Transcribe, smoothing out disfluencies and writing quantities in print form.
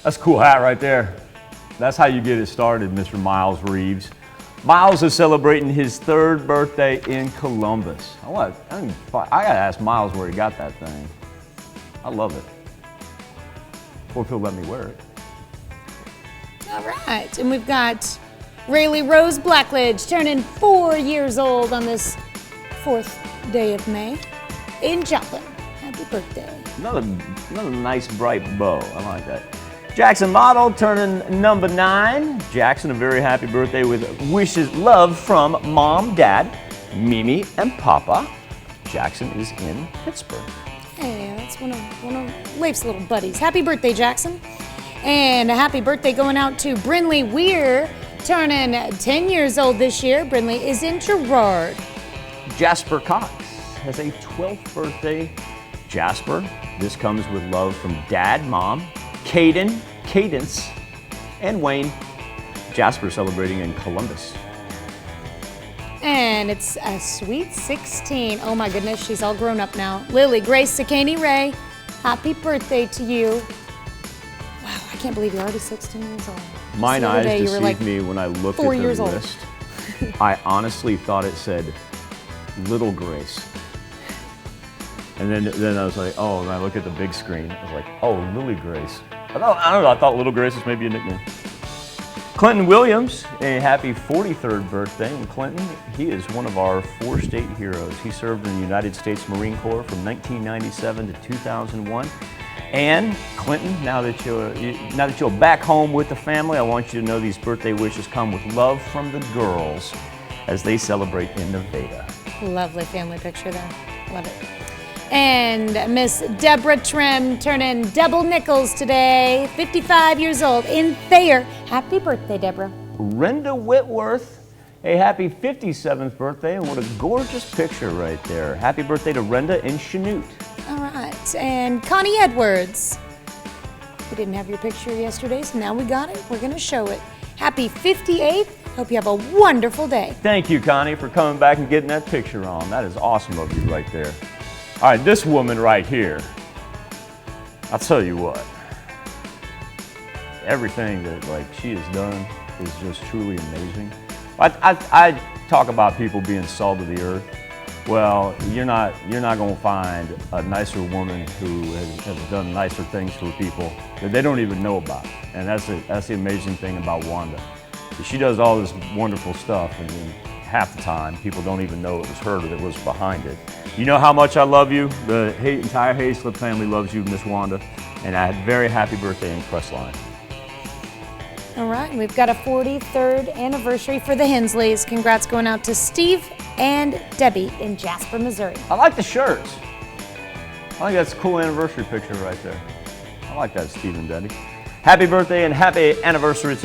That's a cool hat right there. That's how you get it started, Mr. Miles Reeves. Miles is celebrating his 3rd birthday in Columbus. I gotta ask Miles where he got that thing. I love it. Or if he'll let me wear it. All right, and we've got Rose Blackledge turning 4 years old on this 4th day of May in Joplin. Happy birthday. Another nice bright bow. I like that. Jackson Model turning number 9. Jackson, a very happy birthday with wishes, love from Mom, Dad, Mimi, and Papa. Jackson is in Pittsburgh. Hey, that's one of Leif's little buddies. Happy birthday, Jackson. And a happy birthday going out to Brinley Weir, turning 10 years old this year. Brinley is in Girard. Jasper Cox has a 12th birthday. Jasper, this comes with love from Dad, Mom, Caden, Cadence, and Wayne. Jasper celebrating in Columbus. And it's a sweet 16. Oh my goodness, she's all grown up now. Lily Grace Sakani Ray, happy birthday to you. Wow, I can't believe you're already 16 years old. Mine eyes deceived me when I looked at the list. I honestly thought it said Little Grace. And then I was like, oh, and I look at the big screen. I was like, oh, Lily Grace. I don't know, I thought Little Grace was maybe a nickname. Clinton Williams, a happy 43rd birthday. And Clinton, he is one of our 4 state heroes. He served in the United States Marine Corps from 1997 to 2001. And Clinton, now that you're back home with the family, I want you to know these birthday wishes come with love from the girls as they celebrate in Nevada. Lovely family picture there. Love it. And Miss Deborah Trim turning double nickels today, 55 years old in Thayer. Happy birthday, Deborah. Renda Whitworth, a happy 57th birthday, and what a gorgeous picture right there. Happy birthday to Renda in Chanute. All right, and Connie Edwards. We didn't have your picture yesterday, so now we got it. We're gonna show it. Happy 58th. Hope you have a wonderful day. Thank you, Connie, for coming back and getting that picture on. That is awesome of you right there. All right, this woman right here, I'll tell you what, everything that she has done is just truly amazing. I talk about people being salt of the earth. Well, you're not going to find a nicer woman who has done nicer things for people that they don't even know about. And that's the amazing thing about Wanda. She does all this wonderful stuff, and then half the time people don't even know it was her that was behind it. You know how much I love you. The entire Hayslip family loves you, Miss Wanda, and a very happy birthday in Crestline. All right, we've got a 43rd anniversary for the Hensleys. Congrats going out to Steve and Debbie in Jasper, Missouri. I like the shirts. I think that's a cool anniversary picture right there. I like that, Steve and Debbie. Happy birthday and happy anniversary to